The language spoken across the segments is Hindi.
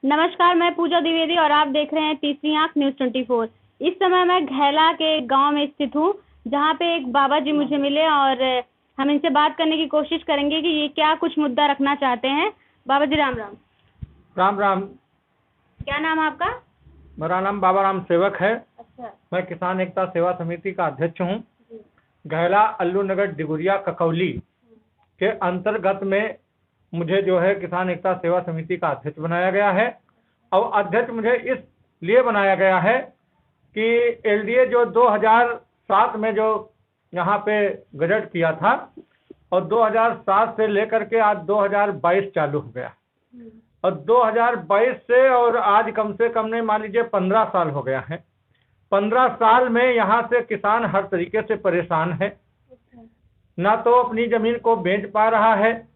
नमस्कार, मैं पूजा द्विवेदी और आप देख रहे हैं तीसरी आंख न्यूज़ 24। इस समय मैं घैला के गांव में स्थित हूं, जहां पे एक बाबा जी मुझे मिले और हम इनसे बात करने की कोशिश करेंगे कि ये क्या कुछ मुद्दा रखना चाहते हैं। बाबा जी राम राम। राम राम। क्या नाम है आपका? मेरा नाम बाबा राम सेवक है। अच्छा। मैं किसान एकता सेवा समिति का अध्यक्ष हूँ। घैला अल्लू नगर डिगुरिया ककौली के अंतर्गत में मुझे जो है किसान एकता सेवा समिति का अध्यक्ष बनाया गया है। और अध्यक्ष मुझे इस लिए बनाया गया है कि एलडीए जो 2007 में जो यहाँ पे गजट किया था और 2007 से लेकर के आज 2022 चालू हो गया और 2022 से और आज कम से कम नहीं, मान लीजिए 15 साल हो गया है। 15 साल में यहाँ से किसान हर तरीके से परेशान है। ना तो अपनी जमीन को बेच पा रहा है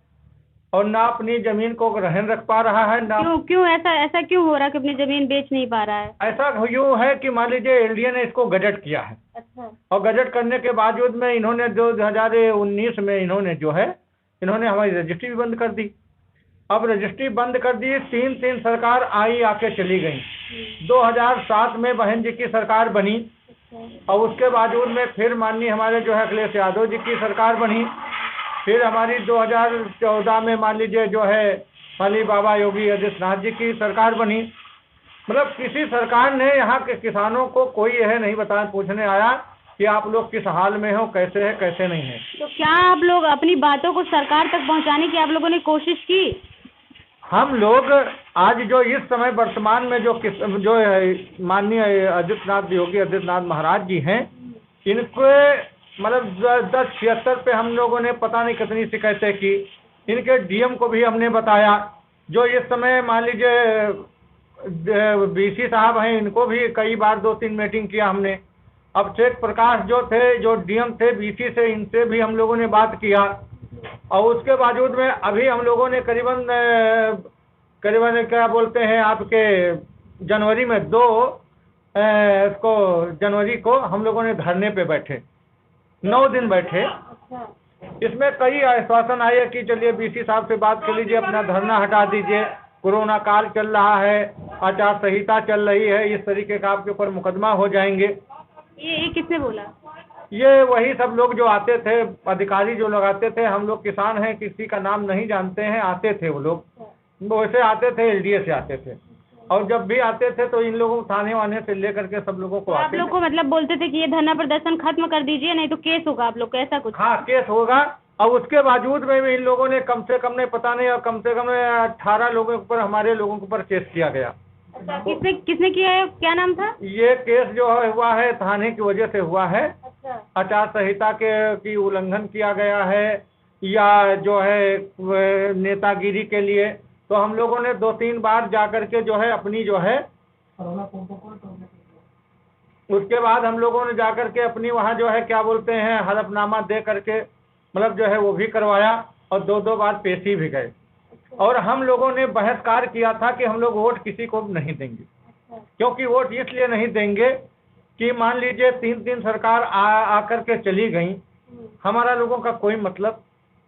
और ना अपनी जमीन को रहन रख पा रहा है। ना क्यों ऐसा क्यों हो रहा है कि अपनी जमीन बेच नहीं पा रहा है? ऐसा यूँ है कि मान लीजिए एलडीए ने इसको गजट किया है। अच्छा। और गजट करने के बावजूद में इन्होंने 2019 में इन्होंने हमारी रजिस्ट्री भी बंद कर दी। अब रजिस्ट्री बंद कर दी, तीन सरकार आई आके चली गई। 2007 में बहन जी की सरकार बनी और उसके बावजूद में फिर माननीय हमारे जो है अखिलेश यादव जी की सरकार बनी। फिर हमारी 2014 में मान लीजिए जो है माननीय बाबा योगी आदित्यनाथ जी की सरकार बनी। मतलब किसी सरकार ने यहाँ के किसानों को कोई यह नहीं बताया, पूछने आया कि आप लोग किस हाल में हो, कैसे है कैसे नहीं है। तो क्या आप लोग अपनी बातों को सरकार तक पहुँचाने की आप लोगों ने कोशिश की? हम लोग आज जो इस समय वर्तमान में जो माननीय आदित्यनाथ योगी आदित्यनाथ महाराज जी हैं, इनके मतलब 1076 पे हम लोगों ने पता नहीं कितनी शिकायतें की। इनके डीएम को भी हमने बताया। जो इस समय मान लीजिए बीसी साहब हैं, इनको भी कई बार 2-3 मीटिंग किया हमने। अभिषेक प्रकाश जो थे, जो डीएम थे बीसी से, इनसे भी हम लोगों ने बात किया। और उसके बावजूद में अभी हम लोगों ने करीबन क्या बोलते हैं आपके जनवरी में जनवरी को हम लोगों ने धरने पे बैठे, 9 दिन बैठे। इसमें कई आश्वासन आए कि चलिए बीसी साहब से बात कर लीजिए, अपना धरना हटा दीजिए, कोरोना काल चल रहा है, आचार संहिता चल रही है, इस तरीके का आपके ऊपर मुकदमा हो जाएंगे। ये किसने बोला? ये वही सब लोग जो आते थे, अधिकारी जो लोग आते थे। हम लोग किसान हैं, किसी का नाम नहीं जानते हैं, आते थे वो लोग। वैसे आते थे, एलडीए से आते थे। और जब भी आते थे तो इन लोगों थाने वाने से लेकर के सब लोगों को आप लोग को मतलब बोलते थे कि ये धरना प्रदर्शन खत्म कर दीजिए, नहीं तो केस होगा आप लोग को, ऐसा कुछ? हाँ, केस होगा। और उसके बावजूद में इन लोगों ने कम से कम नहीं, पता नहीं, और कम से कम 18 लोगों के ऊपर, हमारे लोगों के ऊपर केस किया गया। अच्छा, किसने किया है? क्या नाम था? ये केस जो हुआ है थाने की वजह से हुआ है। अच्छा। आचार संहिता की उल्लंघन किया गया है या जो है नेतागिरी के लिए। तो हम लोगों ने 2-3 बार जाकर के जो है अपनी जो है उसके बाद हम लोगों ने जाकर के अपनी वहाँ जो है क्या बोलते हैं हलफनामा दे करके मतलब जो है वो भी करवाया और 2-2 बार पेशी भी गए। और हम लोगों ने बहिष्कार किया था कि हम लोग वोट किसी को नहीं देंगे। क्योंकि वोट इसलिए नहीं देंगे कि मान लीजिए 3 सरकार आकर के चली गई, हमारा लोगों का कोई मतलब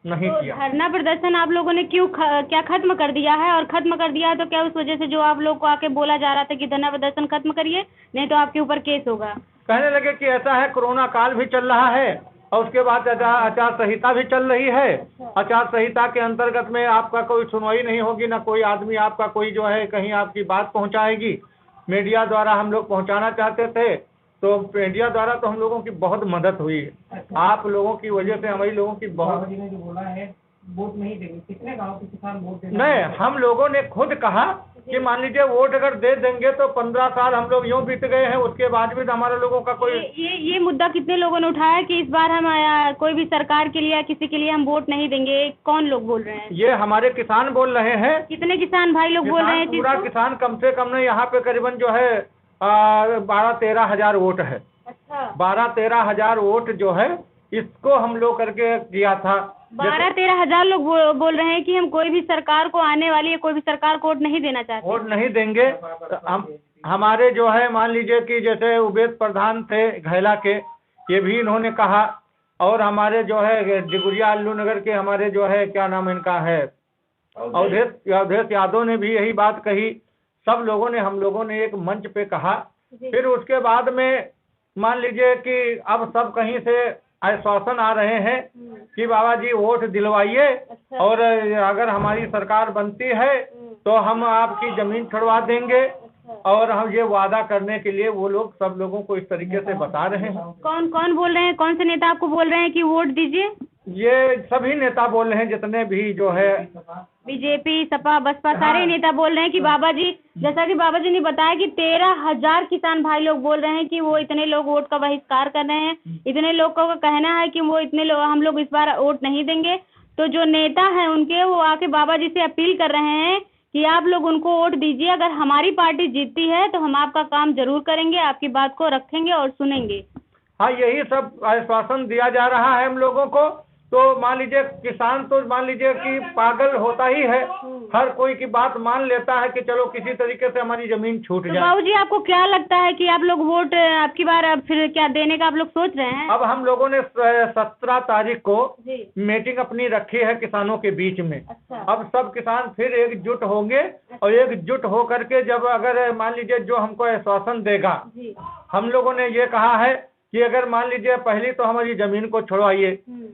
नहीं तो किया। धरना प्रदर्शन आप लोगों ने क्या खत्म कर दिया है? और खत्म कर दिया है तो क्या उस वजह से जो आप लोग को आके बोला जा रहा था कि धरना प्रदर्शन खत्म करिए, नहीं तो आपके ऊपर केस होगा? कहने लगे कि ऐसा है, कोरोना काल भी चल रहा है और उसके बाद आचार संहिता भी चल रही है। आचार संहिता के अंतर्गत में आपका कोई सुनवाई नहीं होगी, ना कोई आदमी आपका कोई जो है कहीं आपकी बात पहुंचाएगी। मीडिया द्वारा हम लोग पहुंचाना चाहते थे, तो मीडिया द्वारा तो हम लोगों की बहुत मदद हुई। आप लोगों की वजह से हमारी लोगों की बहुत ने जो बोला है वोट नहीं देंगे, कितने गांव के किसान वोट देंगे? नहीं, हम लोगों ने खुद कहा कि मान लीजिए वोट अगर दे देंगे तो 15 साल हम लोग यूँ बीत गए हैं, उसके बाद भी तो हमारे लोगों का कोई ये मुद्दा कितने लोगों ने उठाया कि इस बार हम कोई भी सरकार के लिए या किसी के लिए हम वोट नहीं देंगे? कौन लोग बोल रहे हैं? ये हमारे किसान बोल रहे हैं। कितने किसान भाई लोग बोल रहे हैं? पूरा किसान कम से कम नहीं, यहाँ पे करीबन जो है 12-13 हजार वोट है। अच्छा। 12-13 हजार वोट जो है इसको हम लोग करके किया था। 12-13 हजार लोग बोल रहे हैं कि हम कोई भी सरकार को आने वाली है, कोई भी सरकार को वोट नहीं देना चाहते। वोट नहीं देंगे। तो हम हमारे जो है मान लीजिए कि जैसे उबेद प्रधान थे घैला के, ये भी इन्होंने कहा। और हमारे जो है डिगुरिया अल्लू नगर के हमारे जो है क्या नाम इनका है अवधेश यादव ने भी यही बात कही। सब लोगों ने हम लोगों ने एक मंच पे कहा। जी। फिर उसके बाद में मान लीजिए कि अब सब कहीं से आश्वासन आ रहे हैं कि बाबा जी वोट दिलवाइए अच्छा। और अगर हमारी सरकार बनती है तो हम आपकी जमीन छुड़वा देंगे। और हम ये वादा करने के लिए वो लोग सब लोगों को इस तरीके से बता रहे हैं। कौन कौन बोल रहे हैं, कौन से नेता आपको बोल रहे हैं कि वोट दीजिए? ये सभी नेता बोल रहे हैं जितने भी जो है बीजेपी, सपा, बसपा सारे नेता बोल रहे हैं कि बाबा जी, जैसा कि बाबा जी ने बताया कि 13,000 किसान भाई लोग बोल रहे हैं कि वो इतने लोग वोट का बहिष्कार कर रहे हैं। इतने लोगों का कहना है कि वो इतने लोग हम लोग इस बार वोट नहीं देंगे। तो जो नेता हैं उनके वो आके बाबा जी से अपील कर रहे हैं कि आप लोग उनको वोट दीजिए। अगर हमारी पार्टी जीतती है तो हम आपका काम जरूर करेंगे, आपकी बात को रखेंगे और सुनेंगे। हाँ, यही सब आश्वासन दिया जा रहा है हम लोगों को। तो मान लीजिए किसान तो मान लीजिए कि पागल होता ही है, हर कोई की बात मान लेता है कि चलो किसी तरीके से हमारी जमीन छूट तो जाए। बाबू जी आपको क्या लगता है कि आप लोग वोट आपकी बार अब फिर क्या देने का आप लोग सोच रहे हैं? अब हम लोगों ने 17 तारीख को जी। मीटिंग अपनी रखी है किसानों के बीच में। अच्छा। अब सब किसान फिर एकजुट होंगे और एकजुट होकर के जब अगर मान लीजिए जो हमको आश्वासन देगा, जी। हम लोगों ने ये कहा है कि अगर मान लीजिए पहली तो हमारी जमीन को छुड़वाइए।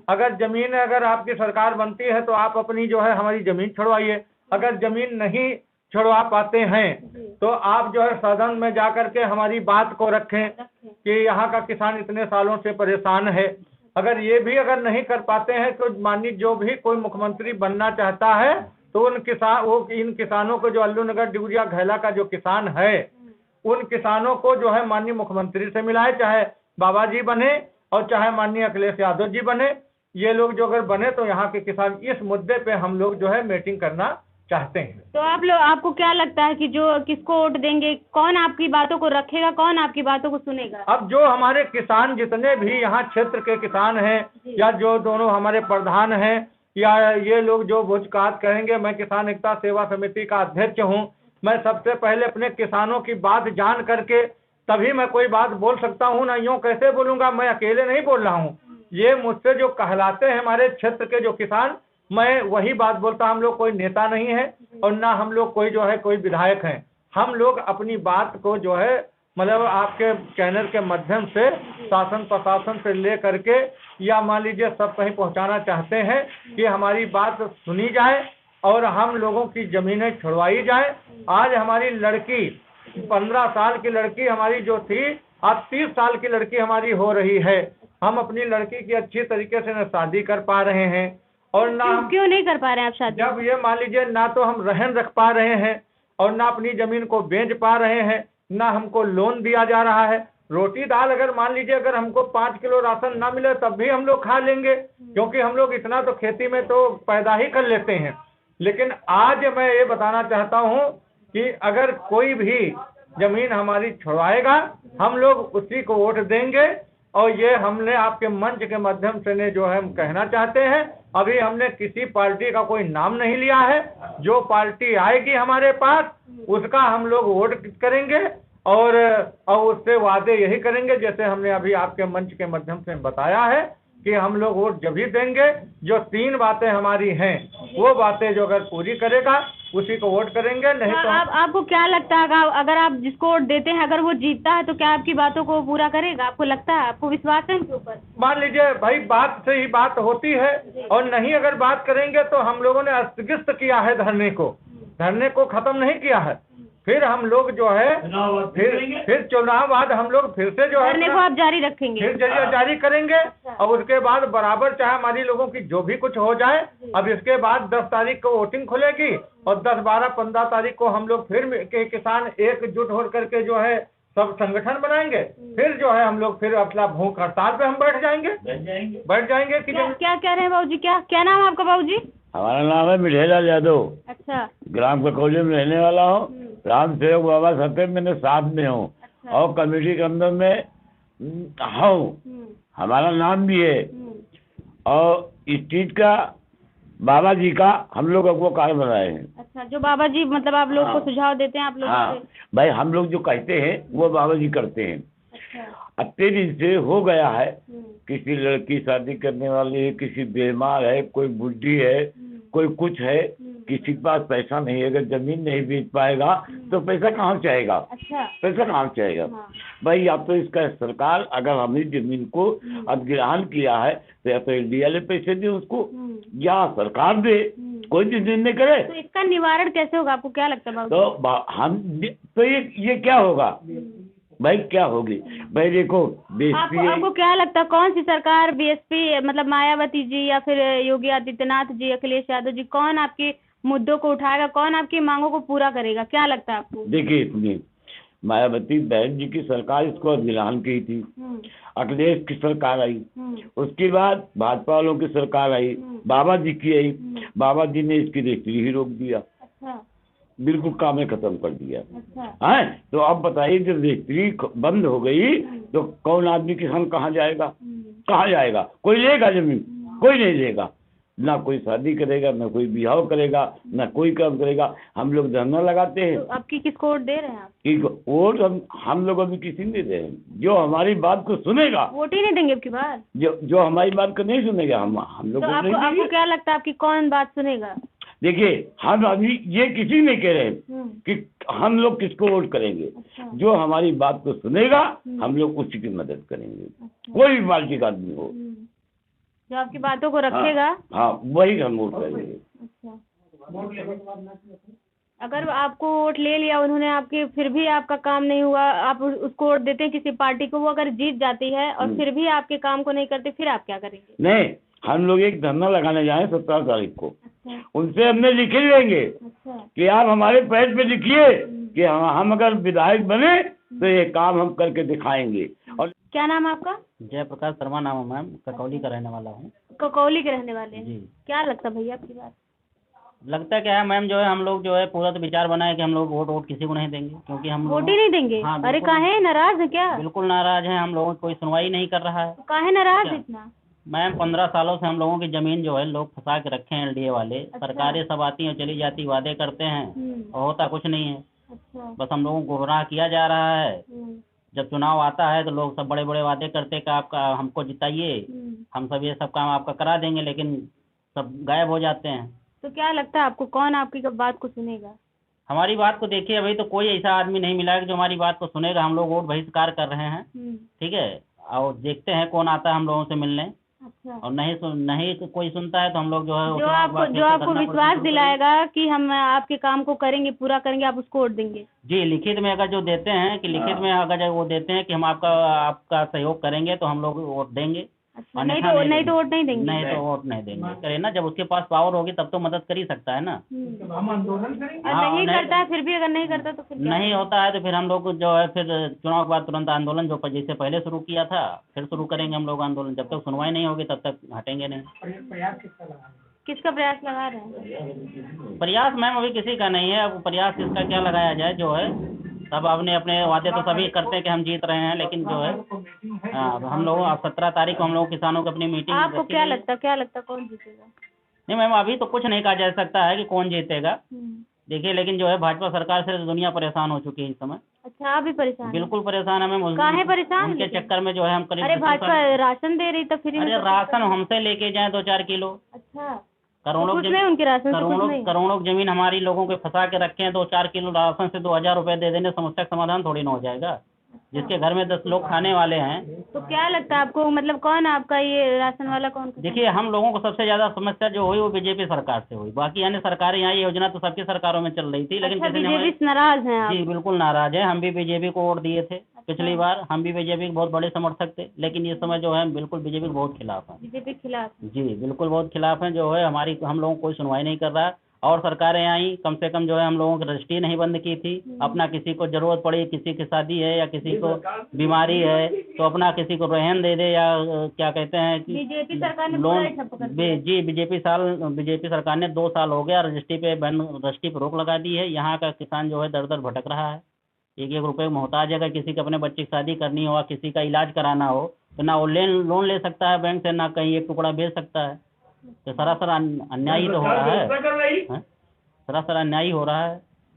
अगर जमीन अगर आपकी सरकार बनती है तो आप अपनी जो है हमारी जमीन छुड़वाइए। अगर जमीन नहीं छुड़वा पाते हैं तो आप जो है सदन में जा कर के हमारी बात को रखें कि यहाँ का किसान इतने सालों से परेशान है। अगर ये भी अगर नहीं कर पाते हैं तो माननीय जो भी कोई मुख्यमंत्री बनना चाहता है तो इन किसानों को जो अल्लू नगर डिगुरिया घैला का जो किसान है उन किसानों को जो है माननीय मुख्यमंत्री से मिलाए, चाहे बाबा जी बने और चाहे माननीय अखिलेश यादव जी बने। ये लोग जो अगर बने तो यहाँ के किसान इस मुद्दे पे हम लोग जो है मीटिंग करना चाहते हैं। तो आपको क्या लगता है कि जो किसको वोट देंगे, कौन आपकी बातों को रखेगा, कौन आपकी बातों को सुनेगा? अब जो हमारे किसान जितने भी यहाँ क्षेत्र के किसान हैं या जो दोनों हमारे प्रधान हैं या ये लोग जो भुजकात कहेंगे, मैं किसान एकता सेवा समिति का अध्यक्ष हूँ। मैं सबसे पहले अपने किसानों की बात जान करके तभी मैं कोई बात बोल सकता हूँ, ना यूँ कैसे बोलूँगा। मैं अकेले नहीं बोल रहा हूँ, ये मुझसे जो कहलाते हैं हमारे क्षेत्र के जो किसान, मैं वही बात बोलता। हम लोग कोई नेता नहीं है और ना हम लोग कोई जो है कोई विधायक हैं। हम लोग अपनी बात को जो है मतलब आपके चैनल के माध्यम से शासन प्रशासन से ले करके या मान लीजिए सब कहीं पहुंचाना चाहते हैं कि हमारी बात सुनी जाए और हम लोगों की जमीनें छुड़वाई जाए। आज हमारी लड़की 15 साल की लड़की हमारी जो थी आज 30 साल की लड़की हमारी हो रही है। हम अपनी लड़की की अच्छी तरीके से न शादी कर पा रहे हैं और ना क्यों नहीं कर पा रहे हैं आप शादी? जब ये मान लीजिए ना तो हम रहन रख पा रहे हैं और ना अपनी जमीन को बेच पा रहे हैं, ना हमको लोन दिया जा रहा है। रोटी दाल अगर मान लीजिए अगर हमको 5 किलो राशन ना मिले तब भी हम लोग खा लेंगे, क्योंकि हम लोग इतना तो खेती में तो पैदा ही कर लेते हैं। लेकिन आज मैं ये बताना चाहता हूँ कि अगर कोई भी जमीन हमारी छुड़वाएगा हम लोग उसी को वोट देंगे। और ये हमने आपके मंच के माध्यम से ने जो है हम कहना चाहते हैं, अभी हमने किसी पार्टी का कोई नाम नहीं लिया है। जो पार्टी आएगी हमारे पास उसका हम लोग वोट करेंगे और उससे वादे यही करेंगे जैसे हमने अभी आपके मंच के माध्यम से बताया है कि हम लोग वोट जब ही देंगे जो 3 बातें हमारी हैं वो बातें जो अगर पूरी करेगा उसी को वोट करेंगे। नहीं तो आपको क्या लगता है अगर आप जिसको वोट देते हैं अगर वो जीतता है तो क्या आपकी बातों को पूरा करेगा? आपको लगता है, आपको विश्वास है उनके ऊपर? मान लीजिए भाई बात से ही बात होती है और नहीं अगर बात करेंगे तो हम लोगों ने स्थगित किया है धरने को खत्म नहीं किया है। फिर हम लोग जो है फिर चुनाव बाद हम लोग फिर से जो है धरने को आप जारी रखेंगे, फिर जारी करेंगे और उसके बाद बराबर चाहे हमारी लोगों की जो भी कुछ हो जाए। अब इसके बाद 10 तारीख को वोटिंग खुलेगी और 10, 12, 15 तारीख को हम लोग फिर के किसान एकजुट हो करके जो है सब संगठन बनाएंगे। फिर जो है हम लोग फिर अपना भूख हड़ताल पे हम बैठ जाएंगे कि क्या कह रहे हैं बाबूजी? क्या नाम है आपका बाबूजी? हमारा नाम है मिठेलाल यादव। अच्छा। ग्राम ककौली में रहने वाला हूँ। राम सेवक बाबा सत्य मैंने साथ में हूँ। अच्छा। और कमेटी के अंदर में हूँ, हमारा नाम भी है। और इस चीज का बाबा जी का हम लोग आपको कार्य बनाए हैं। अच्छा, जो बाबा जी मतलब आप लोग को सुझाव देते हैं आप लोग? हाँ भाई, हम लोग जो कहते हैं वो बाबा जी करते हैं। अच्छा। अत्ते दिन से हो गया है, किसी लड़की शादी करने वाली है, किसी बीमार है, कोई बुढ़ी है, कोई कुछ है, किसी के पास पैसा नहीं है, अगर जमीन नहीं बेच पाएगा तो पैसा कहाँ से आएगा? अच्छा। पैसा कहाँ से आएगा? हाँ। भाई या तो इसका सरकार अगर हमने जमीन को अधिग्रहण किया है तो या तो एलडी वाले पैसे दे उसको, या सरकार दे, कोई निर्णय करे। तो इसका निवारण कैसे होगा, आपको क्या लगता है बाबू? तो हम तो ये क्या होगा भाई, क्या होगी भाई? देखो आपको क्या लगता है कौन सी सरकार, बीएसपी मतलब मायावती जी या फिर योगी आदित्यनाथ जी, अखिलेश यादव जी, कौन आपके मुद्दों को उठाएगा, कौन आपकी मांगों को पूरा करेगा, क्या लगता है आपको? देखिए, इतनी मायावती बहन जी की सरकार इसको अधिग्रहण की थी, अखिलेश की सरकार आई, उसके बाद भाजपा वालों की सरकार आई, बाबा जी की आई, बाबा जी ने इसकी रजिस्ट्री ही रोक दिया। अच्छा। बिल्कुल काम खत्म कर दिया। अच्छा। है तो अब बताइए, जब रजिस्ट्री बंद हो गई तो कौन आदमी किसान कहाँ जाएगा? कहाँ जाएगा? कोई लेगा जमीन? कोई नहीं लेगा, ना कोई शादी करेगा, ना कोई बिहाव करेगा, ना कोई काम करेगा। हम लोग धरना लगाते हैं। तो आपकी किसको वोट दे रहे हैं आप? कि वोट हम लोग अभी किसी नहीं दे रहे हैं। जो हमारी बात को सुनेगा, वोट ही नहीं देंगे अब की बार। जो हमारी बात को नहीं सुनेगा, हम लोग तो को नहीं आपको देंगे। क्या लगता है आपकी कौन बात सुनेगा? देखिए, हम अभी ये किसी नहीं कह रहे हैं कि हम लोग किसको वोट करेंगे। अच्छा। जो हमारी बात को सुनेगा हम लोग उसी की मदद करेंगे। अच्छा। कोई भी पार्टी का आदमी हो, जो आपकी बातों को रखेगा। हाँ वही हम वोट करेंगे। अच्छा। वोट लेने के बाद ना अगर आपको वोट ले लिया उन्होंने आपके, फिर भी आपका काम नहीं हुआ, आप उसको वोट देते हैं किसी पार्टी को, वो अगर जीत जाती है और फिर भी आपके काम को नहीं करते, फिर आप क्या करेंगे? नहीं, हम लोग एक धरना लगाने जाए 17 तारीख को। अच्छा। उनसे हमने लिखे लेंगे अच्छा। कि आप हमारे पैड पे लिखिए कि हम अगर विधायक बने तो ये काम हम करके दिखाएंगे। और क्या नाम है आपका? जयप्रकाश शर्मा नाम है मैम, ककौली का रहने वाला हूँ। ककौली के रहने वाले हैं। जी। क्या लगता है भैया आपकी बात? लगता क्या है मैम, जो है हम लोग जो है पूरा तो विचार बनाए कि हम लोग वोट किसी को नहीं देंगे, क्योंकि हम वोट ही नहीं देंगे? हाँ, अरे बिल्कुल। काहे, नाराज है क्या? बिल्कुल नाराज हैं हम लोगों की, कोई सुनवाई नहीं कर रहा है। काहे नाराज क्या? इतना? मैम 15 सालों से हम लोगों की जमीन जो है लोग फंसा के रखे हैं एलडीए वाले। अच्छा। सरकारें सब आती हैं चली जाती, वादे करते हैं और होता कुछ नहीं है। अच्छा। बस हम लोगों को गुमराह किया जा रहा है। जब चुनाव आता है तो लोग सब बड़े बड़े वादे करते हैं कि आपका हमको जिताइए, हम सब ये सब काम आपका करा देंगे, लेकिन सब गायब हो जाते हैं। तो क्या लगता है आपको कौन आपकी बात को सुनेगा? हमारी बात को देखिए, अभी तो कोई ऐसा आदमी नहीं मिला है कि जो हमारी बात को सुनेगा। हम लोग वोट बहिष्कार कर रहे हैं, ठीक है, और देखते हैं कौन आता है हम लोगों से मिलने। अच्छा। और नहीं तो कोई सुनता है तो हम लोग जो है जो आपको विश्वास दिलाएगा कि हम आपके काम को करेंगे, पूरा करेंगे, आप उसको वोट देंगे? जी, लिखित में अगर जो देते हैं कि लिखित में अगर वो देते हैं कि हम आपका सहयोग करेंगे तो हम लोग वोट देंगे। अच्छा। नहीं तो वोट नहीं देंगे? नहीं तो वोट नहीं देंगे। करे ना, जब उसके पास पावर होगी तब तो मदद कर ही सकता है ना। हम आंदोलन करेंगे। और नहीं करता है फिर भी, अगर नहीं करता तो फिर क्या? नहीं होता है तो फिर हम लोग जो है फिर चुनाव के बाद तुरंत आंदोलन जो जैसे पहले शुरू किया था फिर शुरू करेंगे हम लोग आंदोलन। जब तक सुनवाई नहीं होगी तब तक हटेंगे नहीं। प्रयास किसका लगा? किसका प्रयास लगा रहे हैं? प्रयास मैम अभी किसी का नहीं है। अब प्रयास किसका क्या लगाया जाए, जो है सब अपने अपने वादे तो सभी करते हैं कि हम जीत रहे हैं, लेकिन जो है हम लोग 17 तारीख को हम लोग किसानों की अपनी मीटिंग। आपको क्या लगता कौन जीतेगा? नहीं मैम, अभी तो कुछ नहीं कहा जा सकता है कि कौन जीतेगा। देखिए, लेकिन जो है भाजपा सरकार से दुनिया परेशान हो चुकी है इस समय। अच्छा, आप भी परेशान हैं? बिल्कुल परेशान है मैम। काहे परेशान? उनके चक्कर में जो है हम करीब। अरे भाजपा राशन दे रही तो फ्री में? अरे राशन हमसे लेके जाए 2-4 किलो। अच्छा। करोड़ों कुछ नहीं उनके राशन से कुछ नहीं? करोड़ों जमीन हमारी लोगों के फंसा के रखे हैं। 2-4 किलो राशन से 2000 रुपए दे देने समस्या का समाधान थोड़ी ना हो जाएगा। जिसके घर में 10 लोग खाने वाले हैं। तो क्या लगता है आपको, मतलब कौन आपका ये राशन वाला कौन? देखिए, हम लोगों को सबसे ज्यादा समस्या जो हुई वो बीजेपी सरकार से हुई। बाकी अन्य सरकारें यहाँ, ये योजना तो सबकी सरकारों में चल रही थी, लेकिन किसी ने बीजेपी से नाराज हैं आप? जी बिल्कुल नाराज है। हम भी बीजेपी को वोट दिए थे पिछली बार। हम भी बीजेपी के बहुत बड़े समर्थक थे, लेकिन इस समय जो है बिल्कुल बीजेपी के बहुत खिलाफ है। बीजेपी के खिलाफ? जी बिल्कुल बहुत खिलाफ है। जो है हम लोगों को कोई सुनवाई नहीं कर रहा। और सरकारें आई, कम से कम जो है हम लोगों की रजिस्ट्री नहीं बंद की थी। अपना किसी को जरूरत पड़ी, किसी की शादी है या किसी को बीमारी है तो अपना किसी को रहन दे दे, या क्या कहते हैं कि बीजेपी सरकार ने लोन। जी, बीजेपी सरकार ने 2 साल हो गया रजिस्ट्री पे रोक लगा दी है। यहाँ का किसान जो है दर दर भटक रहा है। 1-1 रुपये मोहताज है। अगर किसी के अपने बच्चे की शादी करनी हो, किसी का इलाज कराना हो तो ना वो लोन ले सकता है बैंक से, ना कहीं एक टुकड़ा बेच सकता है। तो सरासर अन्याय तो हो रहा है, सरासर अन्याय हो रहा है।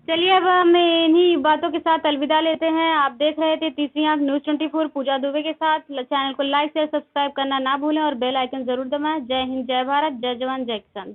चलिए, अब हम इन्हीं बातों के साथ अलविदा लेते हैं। आप देख रहे थे तीसरी आंख न्यूज़ 24 पूजा दुबे के साथ। चैनल को लाइक शेयर सब्सक्राइब करना ना भूलें और बेल आइकन जरूर दबाएं। जय हिंद, जय भारत, जय जवान, जय किसान।